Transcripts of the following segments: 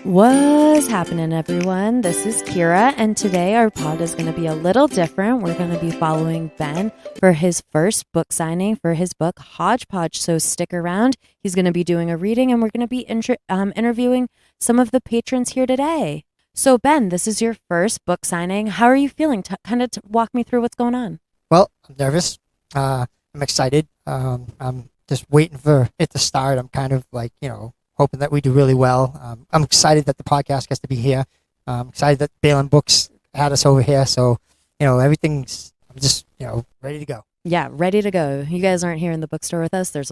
What's happening, everyone? This is Kyra, and today our pod is going to be a little different. We're going to be following Ben for his first book signing for his book, Hodge Podge, so stick around. He's going to be doing a reading, and we're going to be interviewing some of the patrons here today. So, Ben, this is your first book signing. How are you feeling? Walk me through what's going on. Well, I'm nervous. I'm excited. I'm just waiting for it to start. I'm kind of like, hoping that we do really well. I'm excited that the podcast gets to be here. I'm excited that Balin Books had us over here. So, everything's, I'm just, ready to go. Yeah, ready to go. You guys aren't here in the bookstore with us. There's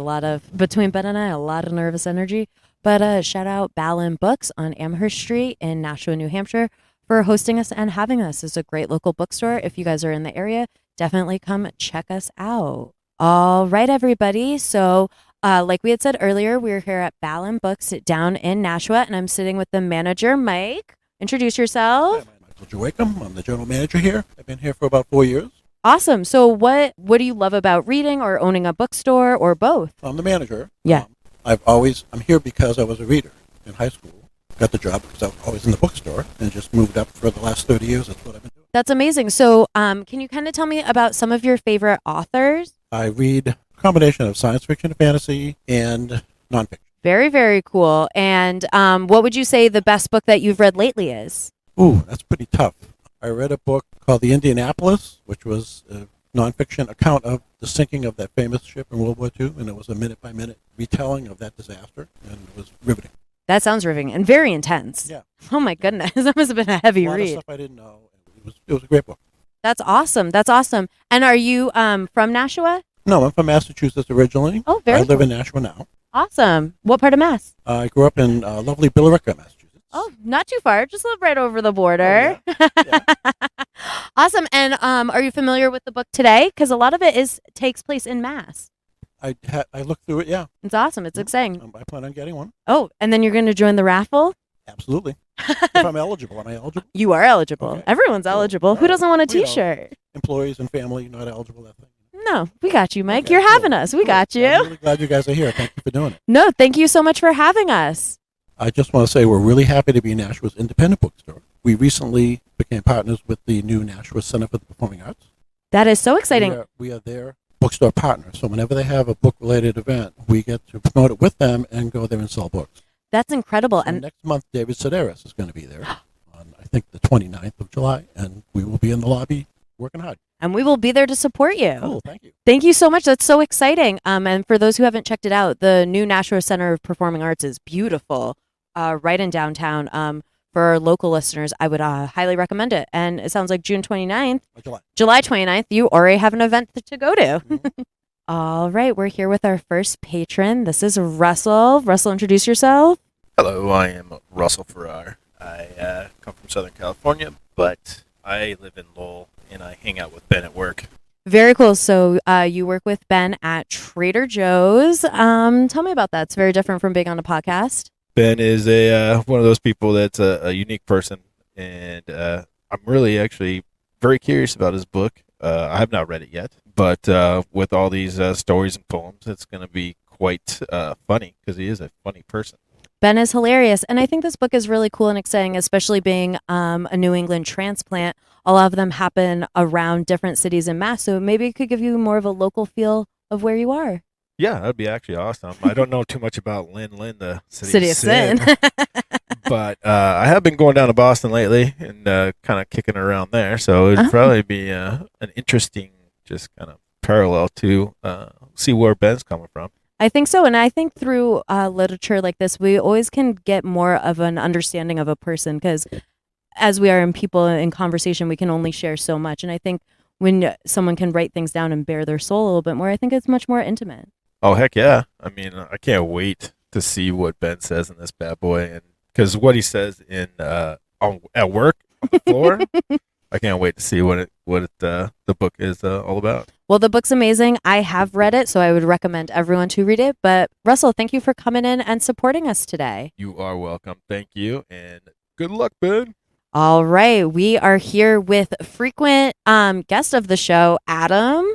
between Ben and I, a lot of nervous energy. But shout out Balin Books on Amherst Street in Nashua, New Hampshire for hosting us and having us. It's a great local bookstore. If you guys are in the area, definitely come check us out. All right, everybody. So, like we had said earlier, we're here at Balin Books down in Nashua, and I'm sitting with the manager, Mike. Introduce yourself. Hi, I'm Michael Joachim. I'm the general manager here. I've been here for about 4 years. Awesome. So what do you love about reading or owning a bookstore or both? I'm the manager. Yeah. I'm here because I was a reader in high school. Got the job because I was always in the bookstore and just moved up for the last 30 years. That's what I've been doing. That's amazing. So can you kind of tell me about some of your favorite authors? I read a combination of science fiction, fantasy, and nonfiction. Very, very cool. And what would you say the best book that you've read lately is? Ooh, that's pretty tough. I read a book called The Indianapolis, which was a nonfiction account of the sinking of that famous ship in World War II, and it was a minute-by-minute retelling of that disaster, and it was riveting. That sounds riveting and very intense. Yeah. Oh, my goodness. That must have been a heavy A lot read. of stuff I didn't know. It was a great book. That's awesome. That's awesome. And are you from Nashua? No, I'm from Massachusetts originally. Oh, very I live cool. in Nashua now. Awesome. What part of Mass? I grew up in lovely Billerica, Massachusetts. Oh, not too far. Just live right over the border. Oh, yeah. Awesome. And are you familiar with the book today? Because a lot of it takes place in Mass. I looked through it, yeah. It's awesome. It's exciting. I plan on getting one. Oh, and then you're going to join the raffle? Absolutely. If I'm eligible. Am I eligible? You are eligible. Okay. Everyone's Cool. eligible. Who All doesn't want a right. T-shirt? Employees and family not eligible, that thing. No, we got you, Mike. Okay, You're cool. having us. We Cool. got you. I'm really glad you guys are here. Thank you for doing it. No, thank you so much for having us. I just want to say we're really happy to be Nashua's independent bookstore. We recently became partners with the new Nashua Center for the Performing Arts. That is so exciting. We are their bookstore partner. So whenever they have a book-related event, we get to promote it with them and go there and sell books. That's incredible. So And next month, David Sedaris is going to be there on, I think, the 29th of July, and we will be in the lobby working hard. we will be there to support you. Cool, thank you. Thank you so much. That's so exciting. And for those who haven't checked it out, the new Nashua Center of Performing Arts is beautiful, right in downtown. For our local listeners, I would highly recommend it. And it sounds like June 29th, July 29th, you already have an event to go to. Mhm. All right, we're here with our first patron. This is Russell. Russell, introduce yourself. Hello, I am Russell Farrar. I come from Southern California, but I live in Lowell, and I hang out with Ben at work. Very cool. So you work with Ben at Trader Joe's. Tell me about that. It's very different from being on a podcast. Ben is one of those people that's a unique person, and I'm really actually very curious about his book. I have not read it yet, but with all these stories and poems, it's going to be quite funny because he is a funny person. Ben is hilarious. And I think this book is really cool and exciting, especially being a New England transplant. A lot of them happen around different cities in Mass. So maybe it could give you more of a local feel of where you are. Yeah, that'd be actually awesome. I don't know too much about Lynn, the City of Sin. But I have been going down to Boston lately and kind of kicking around there. So it'd probably be an interesting just kind of parallel to see where Ben's coming from. I think so. And I think through literature like this, we always can get more of an understanding of a person because as we are in people in conversation, we can only share so much. And I think when someone can write things down and bare their soul a little bit more, I think it's much more intimate. Oh, heck yeah. I mean, I can't wait to see what Ben says in this bad boy. And because what he says at work on the floor, I can't wait to see what the book is all about. Well, the book's amazing. I have read it, so I would recommend everyone to read it. But Russell, thank you for coming in and supporting us today. You are welcome. Thank you. And good luck, Ben. All right. We are here with frequent guest of the show, Adam.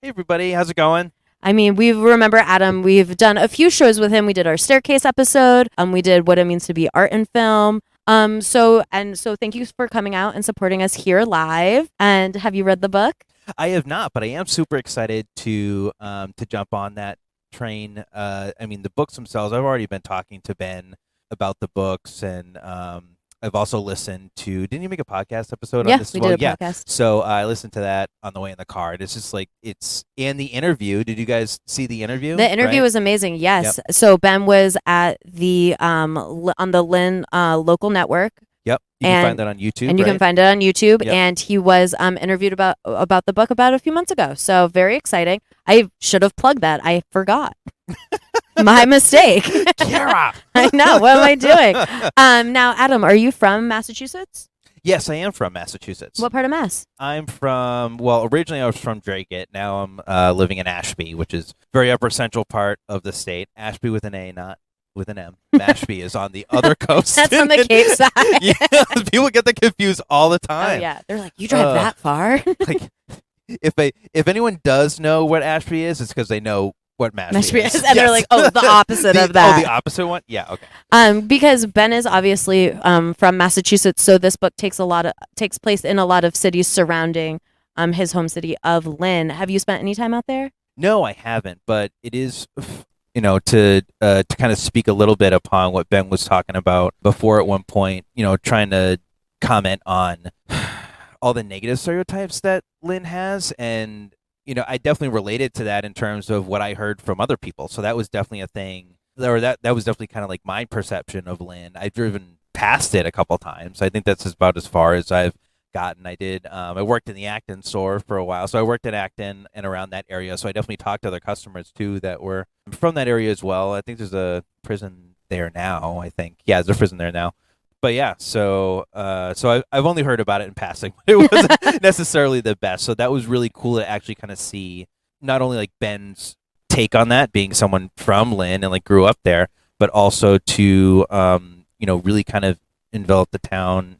Hey, everybody. How's it going? I mean, we remember Adam. We've done a few shows with him. We did our staircase episode. We did what it means to be art and film. So thank you for coming out and supporting us here live. And have you read the book? I have not, but I am super excited to jump on that train. I mean, the books themselves, I've already been talking to Ben about the books, and I've also listened to. Didn't you make a podcast episode on this? We did a podcast. So I listened to that on the way in the car. And it's just like and the interview. Did you guys see the interview? The interview was amazing. Yes. Yep. So Ben was at the on the Lynn local network. Yep. You can find that on YouTube. And you can find it on YouTube. Yep. And he was interviewed about the book about a few months ago. So very exciting. I should have plugged that. I forgot. My mistake. Kyra! I know. What am I doing? Now, Adam, are you from Massachusetts? Yes, I am from Massachusetts. What part of Mass? I'm from, originally I was from Dracut. Now I'm living in Ashby, which is very upper central part of the state. Ashby with an A, not with an M. Ashby is on the other coast. That's on the Cape side. Yeah, people get that confused all the Oh, time. yeah. They're like, you drive that far? Like, if anyone does know what Ashby is, it's because they know what Mashpee is. And they're like, oh, the opposite of that. Oh, the opposite one? Yeah, okay. Because Ben is obviously from Massachusetts, so this book takes place in a lot of cities surrounding his home city of Lynn. Have you spent any time out there? No, I haven't, but it is, to kind of speak a little bit upon what Ben was talking about before at one point, trying to comment on all the negative stereotypes that Lynn has, and I definitely related to that in terms of what I heard from other people. So that was definitely a thing, or that was definitely kind of like my perception of Lynn. I've driven past it a couple times. I think that's about as far as I've gotten. I worked in the Acton store for a while, so I worked in Acton and around that area. So I definitely talked to other customers too that were from that area as well. I think there's a prison there now. There's a prison there now. But yeah, so I've only heard about it in passing. It wasn't necessarily the best. So that was really cool to actually kind of see not only like Ben's take on that, being someone from Lynn and like grew up there, but also to really kind of envelop the town,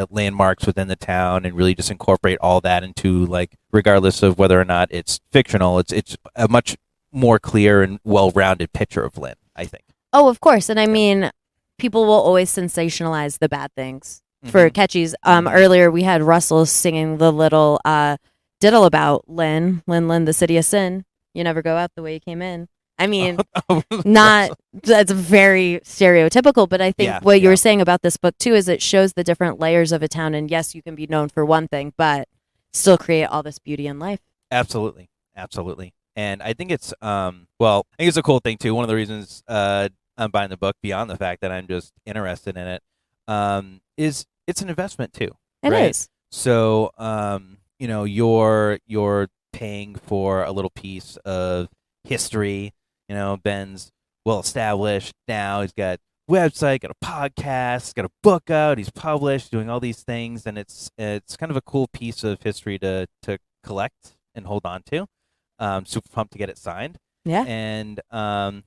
landmarks within the town, and really just incorporate all that into, like, regardless of whether or not it's fictional, it's a much more clear and well-rounded picture of Lynn, I think. Oh, of course. And I mean, people will always sensationalize the bad things for catchies. Earlier, we had Russell singing the little diddle about Lynn, the city of sin. You never go out the way you came in. I mean, that's very stereotypical, but I think what you were saying about this book, too, is it shows the different layers of a town. And yes, you can be known for one thing, but still create all this beauty in life. Absolutely. And I think it's, a cool thing, too. One of the reasons I'm buying the book, beyond the fact that I'm just interested in it, is it's an investment, too. It is. So, you're paying for a little piece of history. Ben's well established now. He's got a website, got a podcast, got a book out. He's published, doing all these things, and it's kind of a cool piece of history to collect and hold on to. Super pumped to get it signed. Yeah. And when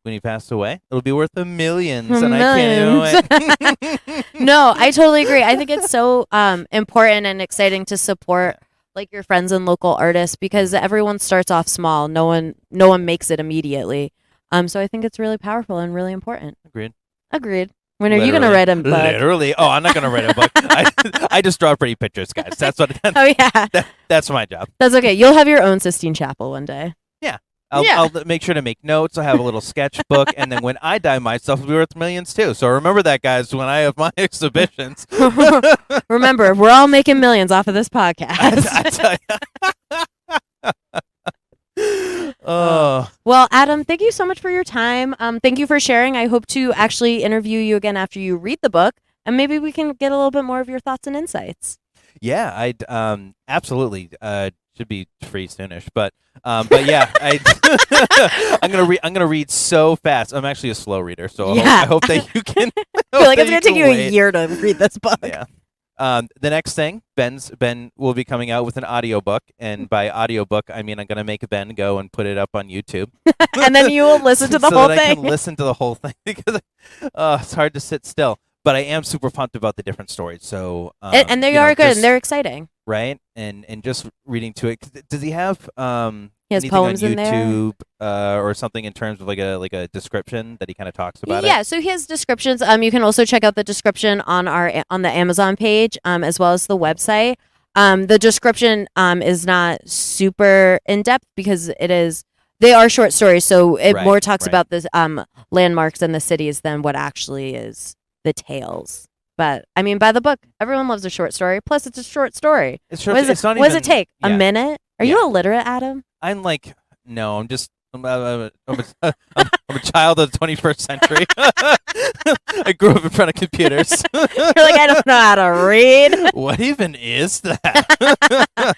he passed away, it'll be worth millions, and I can't do it. No, I totally agree. I think it's so important and exciting to support like your friends and local artists, because everyone starts off small. No one makes it immediately. So I think it's really powerful and really important. Agreed. When are you going to write a book? Literally. Oh, I'm not going to write a book. I just draw pretty pictures, guys. That's what. Oh yeah. That's my job. That's okay. You'll have your own Sistine Chapel one day. Yeah. I'll make sure to make notes. I'll have a little sketchbook, and then when I die myself, it'll be worth millions too. So remember that, guys, when I have my exhibitions. Remember, we're all making millions off of this podcast. I tell you. Well, Adam, thank you so much for your time. Thank you for sharing. I hope to actually interview you again after you read the book, and maybe we can get a little bit more of your thoughts and insights. Yeah, I'd absolutely. Should be free soonish, but yeah, I'm gonna read so fast. I'm actually a slow reader, so I hope that you can. I feel like it's gonna take you a year to read this book. Yeah. The next thing, Ben will be coming out with an audiobook, and by audiobook, I mean I'm gonna make Ben go and put it up on YouTube, and then you will listen to the whole thing. thing. I can listen to the whole thing because it's hard to sit still. But I am super pumped about the different stories. So and they are good and they're exciting. right? And just reading to it. Does he have He has anything poems on in there. YouTube or something in terms of like a description that he kind of talks about Yeah, it? so he has descriptions. You can also check out the description on the Amazon page, as well as the website. The description is not super in depth because they are short stories, so it Right, more talks right. about the landmarks and the cities than what actually is the tales. But I mean, by the book, everyone loves a short story. Plus, it's a short story. It's short. What, is It's not what does it even- take? A yeah. minute? Are Yeah. you illiterate, Adam? I'm like, no, I'm just. I'm a child of the 21st century. I grew up in front of computers. You're like, I don't know how to read. What even is that?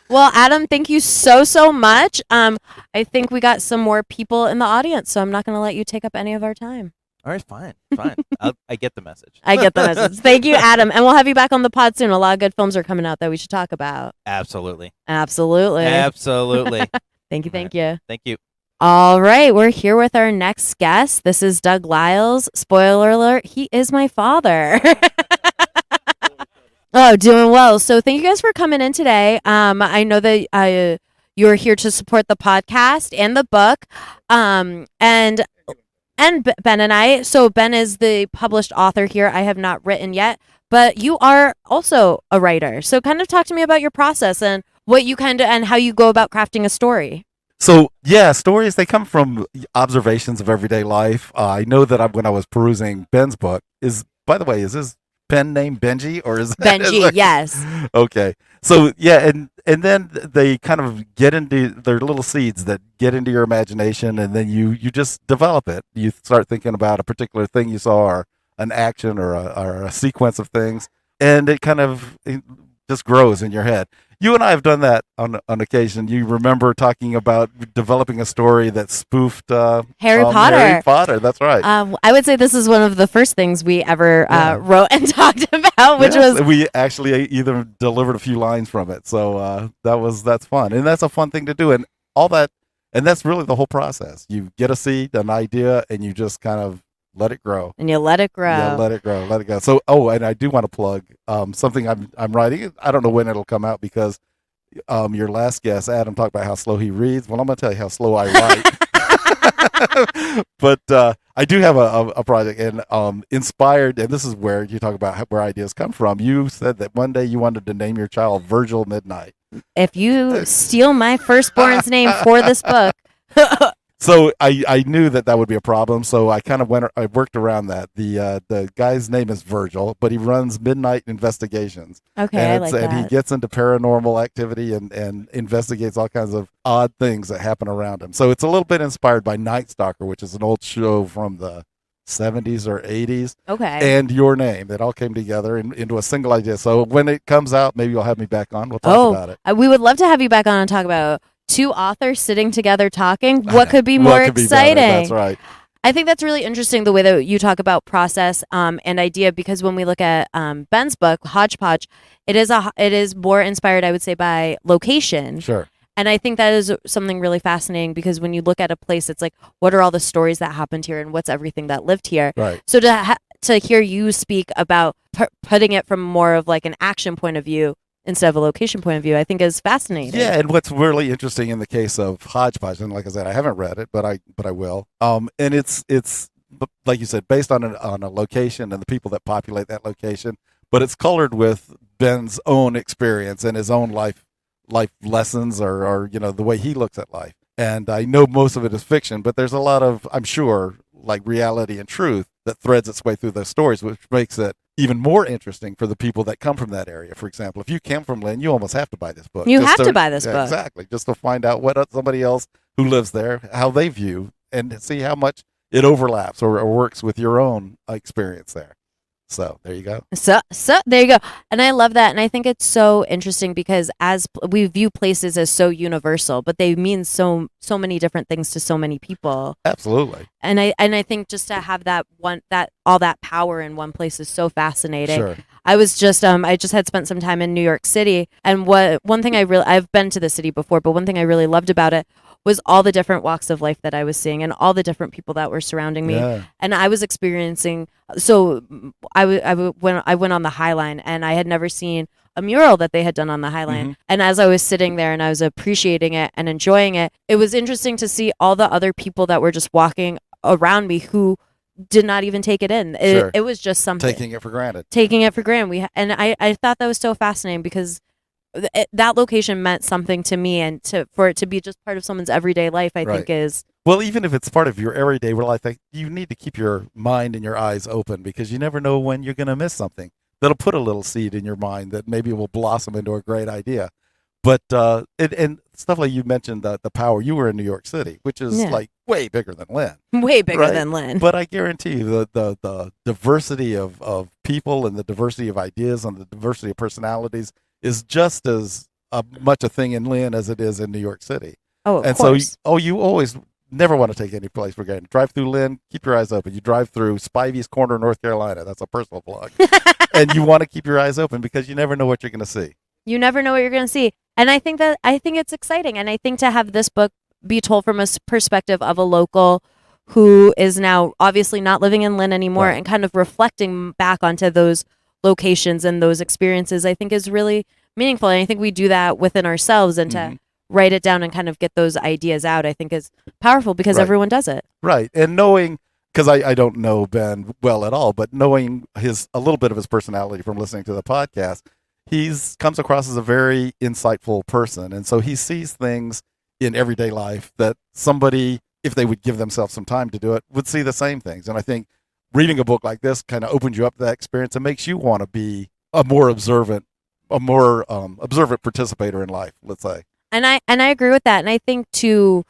Well, Adam, thank you so much. I think we got some more people in the audience, so I'm not going to let you take up any of our time. All right, fine. I get the message. I get the message. Thank you, Adam, and we'll have you back on the pod soon. A lot of good films are coming out that we should talk about. Absolutely. Absolutely. Absolutely. Thank you. Thank you. Thank you. All right, we're here with our next guest. This is Doug Lyles. Spoiler alert, he is my father. Oh, doing well. So thank you guys for coming in today. I know that you're here to support the podcast and the book. And Ben and I. So Ben is the published author here. I have not written yet, but you are also a writer. So kind of talk to me about your process and what you and how you go about crafting a story. So yeah, stories, they come from observations of everyday life. I know that when I was perusing Ben's book, by the way, is his pen name Benji or is Benji? Yes. Okay. So yeah, and then they kind of get into their little seeds that get into your imagination, and then you just develop it. You start thinking about a particular thing you saw, or an action, or a sequence of things, and it just grows in your head. You and I have done that on occasion. You remember talking about developing a story that spoofed Harry Potter. Harry Potter, that's right. I would say this is one of the first things we ever wrote and talked about, which Yes, was we actually either delivered a few lines from it. So that's fun, and that's a fun thing to do, and all that, and that's really the whole process. You get a seed, an idea, and you just kind of let it grow. and you let it grow. Yeah, let it grow, let it go. So, and I do want to plug something I'm writing. I don't know when it'll come out because your last guest, Adam, talked about how slow he reads. Well, I'm going to tell you how slow I write. But I do have a project, and inspired, and this is where you talk about where ideas come from. You said that one day you wanted to name your child Virgil Midnight. If you steal my firstborn's name for this book, So I knew that would be a problem. So I kind of I worked around that. The guy's name is Virgil, but he runs Midnight Investigations. okay, And, I like and he that. gets into paranormal activity and investigates all kinds of odd things that happen around him. So it's a little bit inspired by Night Stalker, which is an old show from the 70s or 80s, Okay. and Your Name. That all came together into a single idea. So when it comes out, maybe you'll have me back on. We'll talk about it. We would love to have you back on and talk about two authors sitting together talking. What could be more What could be exciting? better? That's right. I think that's really interesting the way that you talk about process and idea, because when we look at Ben's book, Hodge Podge, it is more inspired, I would say, by location. Sure. And I think that is something really fascinating, because when you look at a place, it's like, what are all the stories that happened here and what's everything that lived here? Right. So to hear you speak about putting it from more of like an action point of view instead of a location point of view, I think is fascinating. Yeah, and what's really interesting in the case of Hodge Podge, and like I said, I haven't read it, but I will. And it's like you said, based on a location and the people that populate that location, but it's colored with Ben's own experience and his own life lessons, or the way he looks at life. And I know most of it is fiction, but there's a lot of, I'm sure, like reality and truth that threads its way through those stories, which makes it even more interesting for the people that come from that area. For example, if you came from Lynn, you almost have to buy this book. You just have to buy this book. Exactly, just to find out what somebody else who lives there, how they view, and see how much it overlaps or works with your own experience there. So there you go. So there you go. And I love that. And I think it's so interesting because as we view places as so universal, but they mean so many different things to so many people. Absolutely. And I think just to have all that power in one place is so fascinating. Sure. I was just I just had spent some time in New York City, and one thing I've been to the city before, but one thing I really loved about it was all the different walks of life that I was seeing and all the different people that were surrounding me. Yeah. And I was experiencing, so when I went on the High Line, and I had never seen a mural that they had done on the High Line. And as I was sitting there and I was appreciating it and enjoying it, it was interesting to see all the other people that were just walking around me who did not even take it in. Sure. It was just something. Taking it for granted. Taking it for granted. I thought that was so fascinating because that location meant something to me, and for it to be just part of someone's everyday life, I think is. Well, even if it's part of your everyday life, you need to keep your mind and your eyes open, because you never know when you're going to miss something that'll put a little seed in your mind that maybe will blossom into a great idea. But and stuff like you mentioned, the power. You were in New York City, which is like way bigger than Lynn. Way bigger than Lynn. But I guarantee you the diversity of people and the diversity of ideas and the diversity of personalities is just as much a thing in Lynn as it is in New York City. Oh, of and course. So you always never want to take any place for granted. Drive through Lynn, keep your eyes open. You drive through Spivey's Corner, North Carolina. That's a personal plug. And you want to keep your eyes open because you never know what you're going to see. You never know what you're going to see. And I think it's exciting. And I think to have this book be told from a perspective of a local who is now obviously not living in Lynn anymore, and kind of reflecting back onto those locations and those experiences, I think is really meaningful. And I think we do that within ourselves, and to write it down and kind of get those ideas out, I think is powerful because everyone does it. Right. And knowing, because I don't know Ben well at all, but knowing a little bit of his personality from listening to the podcast, comes across as a very insightful person. And so he sees things in everyday life that somebody, if they would give themselves some time to do it, would see the same things. And I think reading a book like this kind of opens you up to that experience and makes you want to be a more observant participator in life, let's say. And I agree with that. And I think too,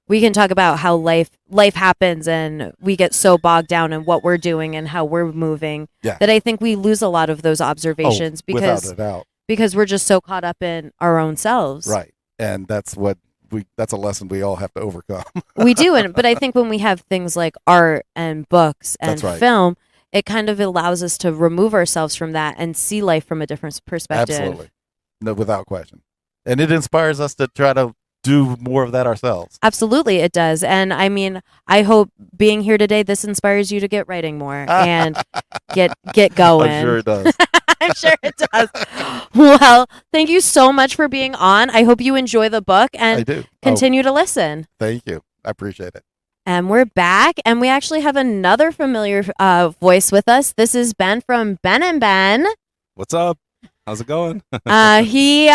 we can talk about how life happens and we get so bogged down in what we're doing and how we're moving that I think we lose a lot of those observations without a doubt. Because we're just so caught up in our own selves. Right. And that's a lesson we all have to overcome. We do. But I think when we have things like art and books and film, it kind of allows us to remove ourselves from that and see life from a different perspective. Absolutely. No, without question. And it inspires us to try to do more of that ourselves. Absolutely, it does. And I mean, I hope being here today, this inspires you to get writing more and get going. I'm sure it does. I'm sure it does. Well, thank you so much for being on. I hope you enjoy the book and continue to listen. Thank you. I appreciate it. And we're back, and we actually have another familiar voice with us. This is Ben from Ben and Ben. What's up? How's it going? He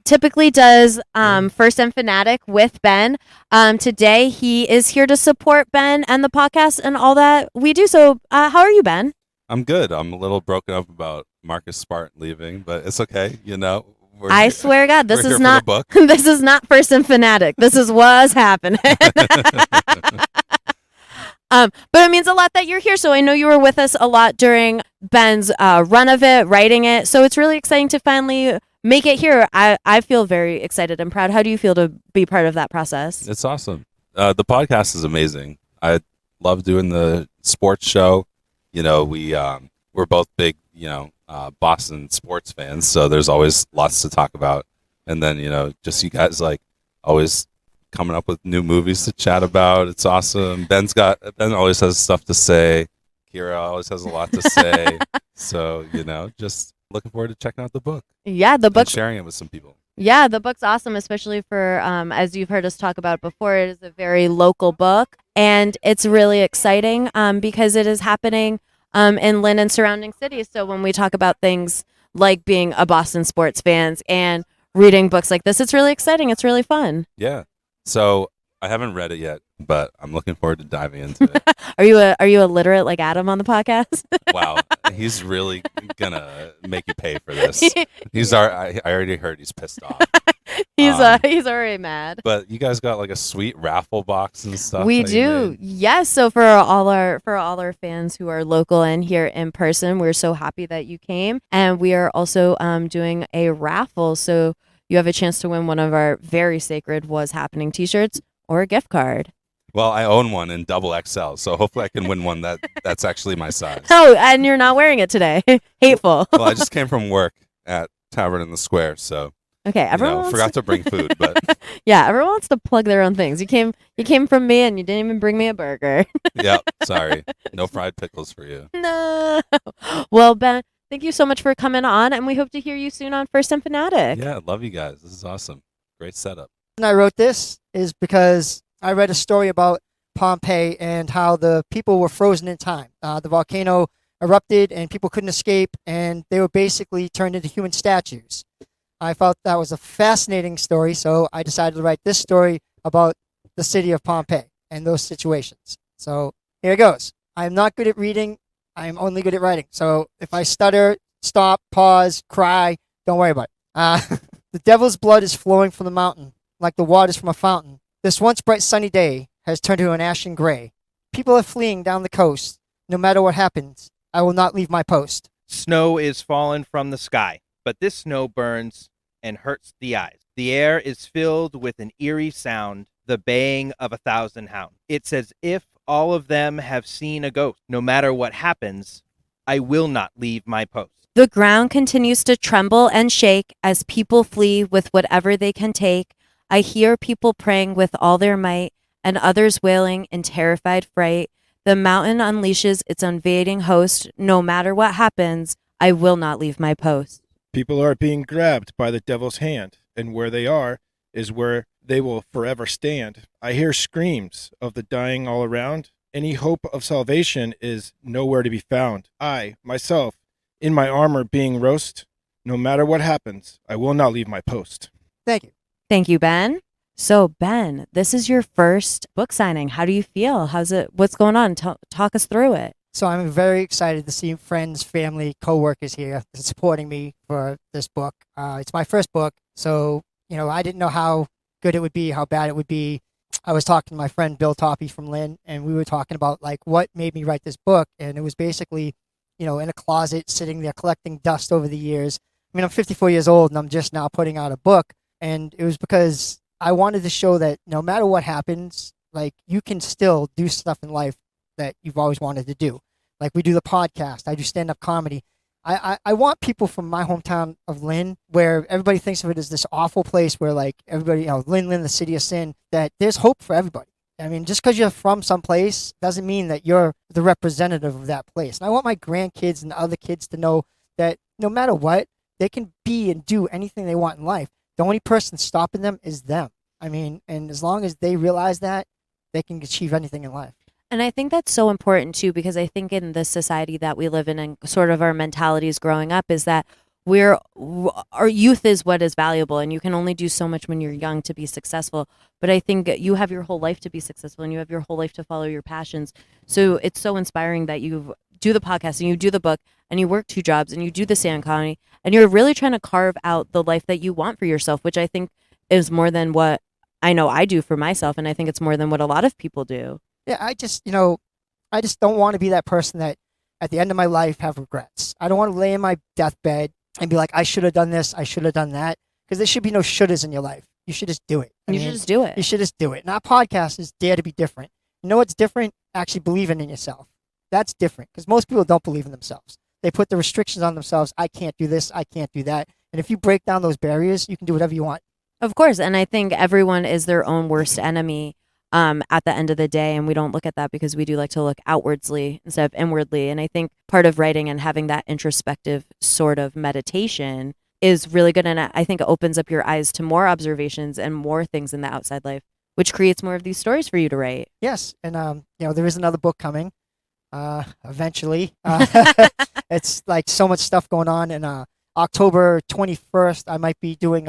typically does First and Fanatic with Ben. Today, he is here to support Ben and the podcast and all that we do. So how are you, Ben? I'm good. I'm a little broken up about Marcus Smart leaving, but it's okay. You know, I swear to God, this is not book. This is not First and Fanatic. This is Woz Happening. But it means a lot that you're here. So I know you were with us a lot during Ben's run of it, writing it. So it's really exciting to finally make it here. I feel very excited and proud. How do you feel to be part of that process? It's awesome. The podcast is amazing. I love doing the sports show. You know, we're both big, Boston sports fans. So there's always lots to talk about. And then, just you guys always coming up with new movies to chat about. It's awesome. Ben always has stuff to say. Kyra always has a lot to say. So, just looking forward to checking out the book. Yeah, the book. Sharing it with some people. Yeah, the book's awesome, especially for, as you've heard us talk about before, it is a very local book. And it's really exciting because it is happening in Lynn and surrounding cities. So when we talk about things like being a Boston sports fans and reading books like this, it's really exciting. It's really fun. Yeah. So I haven't read it yet, but I'm looking forward to diving into it. Are you illiterate like Adam on the podcast? Wow, he's really gonna make you pay for this. I already heard he's pissed off. He's already mad. But you guys got like a sweet raffle box and stuff. We do, yes. So for all our fans who are local and here in person, we're so happy that you came, and we are also doing a raffle. So you have a chance to win one of our very sacred Woz Happening t-shirts or a gift card. Well, I own one in double XL, so hopefully I can win one that's actually my size. Oh, and you're not wearing it today. Hateful. Well, I just came from work at Tavern in the Square, so Okay, everyone wants forgot to bring food, but yeah, everyone wants to plug their own things. You came from me and you didn't even bring me a burger. yeah, sorry, no fried pickles for you. No. Well, Ben, thank you so much for coming on, and we hope to hear you soon on First and Fanatic. Yeah, love you guys. This is awesome. Great setup. And I wrote this is because I read a story about Pompeii and how the people were frozen in time. The volcano erupted and people couldn't escape, and they were basically turned into human statues. I felt that was a fascinating story, so I decided to write this story about the city of Pompeii and those situations. So here it goes. I am not good at reading. I am only good at writing. So if I stutter, stop, pause, cry, don't worry about it. The devil's blood is flowing from the mountain like the waters from a fountain. This once bright sunny day has turned to an ashen gray. People are fleeing down the coast. No matter what happens, I will not leave my post. Snow is fallen from the sky, but this snow burns and hurts the eyes. The air is filled with an eerie sound, the baying of 1,000 hounds. It's as if all of them have seen a ghost. No matter what happens, I will not leave my post. The ground continues to tremble and shake as people flee with whatever they can take. I hear people praying with all their might and others wailing in terrified fright. The mountain unleashes its invading host. No matter what happens, I will not leave my post. People are being grabbed by the devil's hand, and where they are is where they will forever stand. I hear screams of the dying all around. Any hope of salvation is nowhere to be found. I, myself, in my armor being roast, no matter what happens, I will not leave my post. Thank you. Thank you, Ben. So, Ben, this is your first book signing. How do you feel? What's going on? Talk us through it. So I'm very excited to see friends, family, coworkers here supporting me for this book. It's my first book, so I didn't know how good it would be, how bad it would be. I was talking to my friend Bill Toppy from Lynn, and we were talking about what made me write this book, and it was basically, in a closet, sitting there collecting dust over the years. I mean, I'm 54 years old, and I'm just now putting out a book, and it was because I wanted to show that no matter what happens, you can still do stuff in life that you've always wanted to do. Like we do the podcast, I do stand-up comedy. I want people from my hometown of Lynn, where everybody thinks of it as this awful place where everybody, Lynn, the city of sin, that there's hope for everybody. I mean, just because you're from some place doesn't mean that you're the representative of that place. And I want my grandkids and other kids to know that no matter what, they can be and do anything they want in life. The only person stopping them is them. I mean, and as long as they realize that, they can achieve anything in life. And I think that's so important too, because I think in this society that we live in and sort of our mentalities growing up is that our youth is what is valuable, and you can only do so much when you're young to be successful. But I think you have your whole life to be successful, and you have your whole life to follow your passions. So it's so inspiring that you do the podcast and you do the book and you work 2 jobs and you do the stand comedy, and you're really trying to carve out the life that you want for yourself, which I think is more than what I know I do for myself, and I think it's more than what a lot of people do. Yeah, I just don't want to be that person that at the end of my life have regrets. I don't want to lay in my deathbed and be like, I should have done this, I should have done that, because there should be no shouldas in your life. You should just do it. You should just do it. You should just do it. And our podcast is Dare to Be Different. You know what's different? Actually believing in yourself. That's different, because most people don't believe in themselves. They put the restrictions on themselves. I can't do this, I can't do that. And if you break down those barriers, you can do whatever you want. Of course, and I think everyone is their own worst enemy at the end of the day, and we don't look at that because we do like to look outwardly instead of inwardly. And I think part of writing and having that introspective sort of meditation is really good, and I think it opens up your eyes to more observations and more things in the outside life, which creates more of these stories for you to write. Yes, and there is another book coming eventually. It's so much stuff going on, and October 21st I might be doing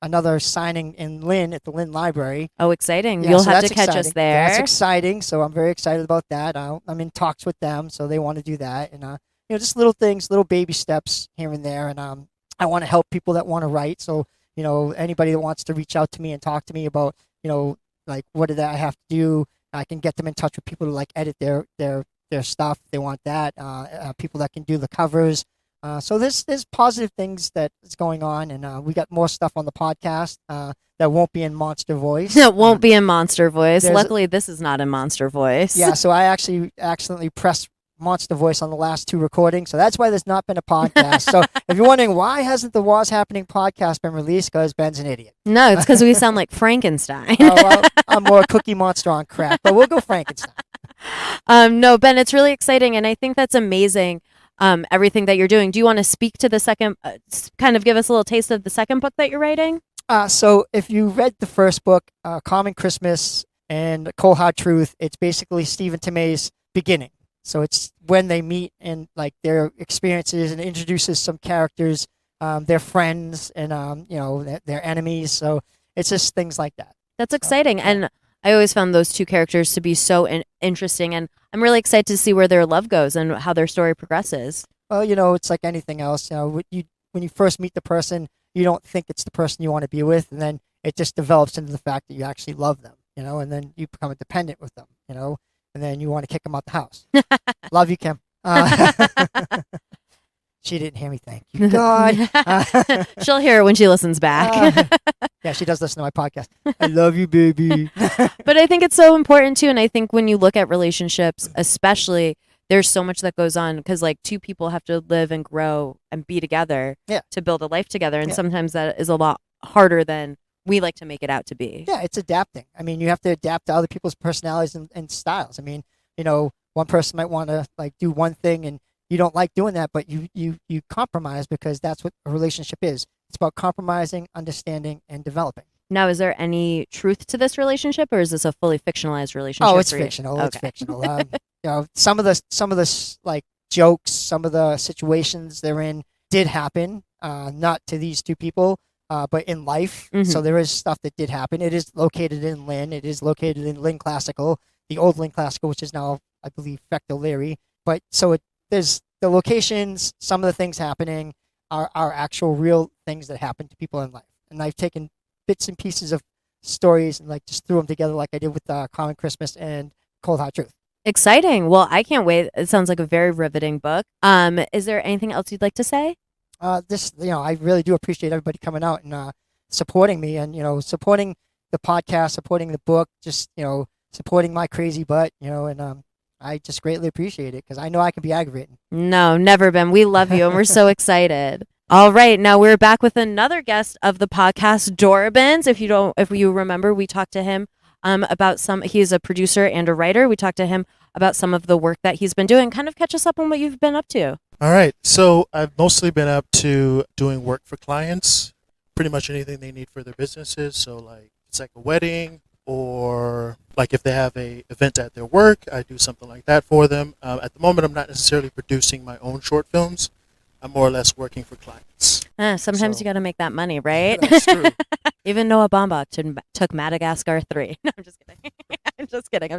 another signing in Lynn at the Lynn Library. Oh, exciting. Yeah, You'll so have to that's catch exciting. us there. That's exciting, so I'm very excited about that. I'm in talks with them, so they want to do that, and just little things, little baby steps here and there, and I want to help people that want to write. So anybody that wants to reach out to me and talk to me about what did I have to do, I can get them in touch with people to edit their stuff. They want that. People that can do the covers. So there's positive things that is going on, and we got more stuff on the podcast that won't be in monster voice. It won't be in monster voice. there's- Luckily, this is not in monster voice. Yeah, so I actually accidentally pressed monster voice on the last 2 recordings, so that's why there's not been a podcast. So if you're wondering why hasn't the Woz Happening podcast been released, because Ben's an idiot. No, it's because we sound like Frankenstein. Well, I'm more a Cookie Monster on crack, but we'll go Frankenstein. No, Ben, it's really exciting, and I think that's amazing. Everything that you're doing. Do you want to speak to the second? Kind of give us a little taste of the second book that you're writing. So if you read the first book, Common Christmas and Cold Hard Truth, it's basically Steve and Tomei's beginning. So it's when they meet and like their experiences, and introduces some characters, their friends, and their enemies. So it's just things like that. That's exciting, and I always found those 2 characters to be so interesting, and I'm really excited to see where their love goes and how their story progresses. Well, it's like anything else. When you first meet the person, you don't think it's the person you want to be with, and then it just develops into the fact that you actually love them. And then you become dependent with them. And then you want to kick them out the house. Love you, Kim. She didn't hear me. Thank you, God. She'll hear it when she listens back. Yeah, she does listen to my podcast. I love you, baby. But I think it's so important too, and I think when you look at relationships, especially, there's so much that goes on because like 2 people have to live and grow and be together to build a life together, and sometimes that is a lot harder than we like to make it out to be. Yeah, it's adapting. I mean, you have to adapt to other people's personalities and styles. I mean, one person might want to like do one thing and you don't like doing that, but you compromise, because that's what a relationship is. It's about compromising, understanding, and developing. Now, is there any truth to this relationship, or is this a fully fictionalized relationship? Oh, it's for you? fictional. It's Okay. fictional. Some of the like jokes, some of the situations they're in did happen. Not to these 2 people, but in life. Mhm. So there is stuff that did happen. It is located in Lynn. It is located in Lynn Classical, the old Lynn Classical, which is now, I believe, Fecht O'Leary. But so there's the locations, some of the things happening are actual real things that happen to people in life. And I've taken bits and pieces of stories and like just threw them together like I did with Common Christmas and Cold Hard Truth. Exciting. Well, I can't wait. It sounds like a very riveting book. Is there anything else you'd like to say? I really do appreciate everybody coming out and supporting me, and supporting the podcast, supporting the book, just supporting my crazy butt, and I just greatly appreciate it, because I know I can be aggravating. No, never been. We love you, and we're so excited. All right, now we're back with another guest of the podcast, Dorbens. If you remember, we talked to him about he's a producer and a writer. We talked to him about some of the work that he's been doing. Kind of catch us up on what you've been up to. All right. So I've mostly been up to doing work for clients, pretty much anything they need for their businesses. So like it's like a wedding, or like if they have a event at their work, I do something like that for them. At the moment, I'm not necessarily producing my own short films. I'm more or less working for clients. Sometimes So- you got to make that money, right? That's true. Even Noah Baumbach took Madagascar 3. No, I'm just kidding. I'm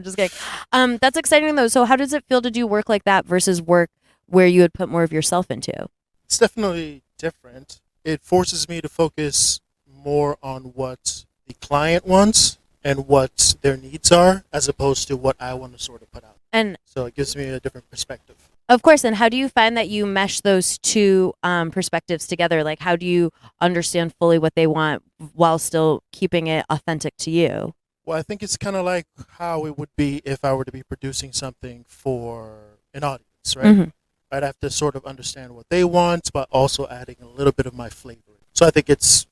just kidding. That's exciting though. So how does it feel to do work like that versus work where you would put more of yourself into? It's definitely different. It forces me to focus more on what the client wants and what their needs are, as opposed to what I want to sort of put out. And So it gives me a different perspective. of course, and how do you find that you mesh those 2 perspectives together? Like, how do you understand fully what they want while still keeping it authentic to you? Well, I think it's kind of like how it would be if I were to be producing something for an audience, right? Mhm. I'd have to sort of understand what they want, but also adding a little bit of my flavor. So I think it's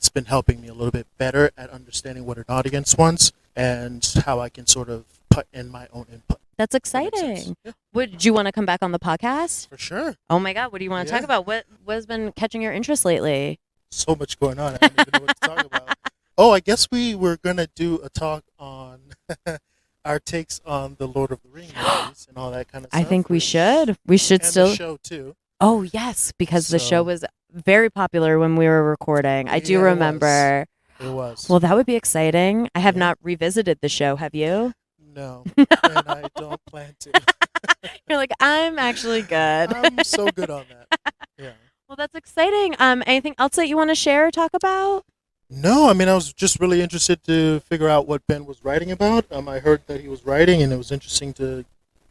been helping me a little bit better at understanding what an audience wants and how I can sort of put in my own input. That's That makes sense. exciting. Yeah, Would you want to come back on the podcast? for sure. Oh my God, what do you want to talk Yeah. about? What has been catching your interest lately? So much going on. I don't even know what to talk about. Oh, I guess we were going to do a talk on our takes on the Lord of the Rings movies and all that kind of stuff. I think we which- should. We should and still. the show too. Oh yes, because the show So- was very popular when we were recording. I do Yeah, it was. remember. It was. Well, that would be exciting. I have Yeah. not revisited the show. Have you? No, and I don't plan to. You're like, I'm actually good. I'm so good on that. Yeah. Well, that's exciting. Anything else that you want to share or talk about? No, I mean, I was just really interested to figure out what Ben was writing about. I heard that he was writing, and it was interesting to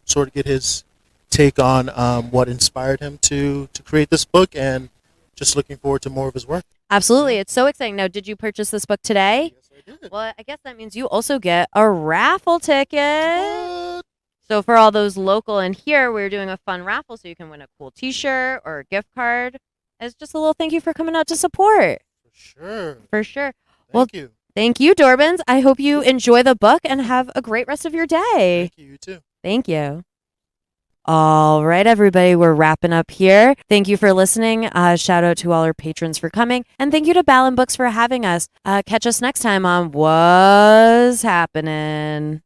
sort of get his take on what inspired him to create this book, and just looking forward to more of his work. Absolutely. It's so exciting. Now, did you purchase this book today? Yes, I did. Well, I guess that means you also get a raffle ticket. What? So for all those local and here, we're doing a fun raffle so you can win a cool t-shirt or a gift card. It's just a little thank you for coming out to support. For sure. For sure. Thank you. Thank you, Dorbens. I hope you enjoy the book and have a great rest of your day. Thank you. You too. Thank you. All right, everybody, we're wrapping up here. Thank you for listening. Shout out to all our patrons for coming. And thank you to Balin Books for having us. Catch us next time on Woz Happening.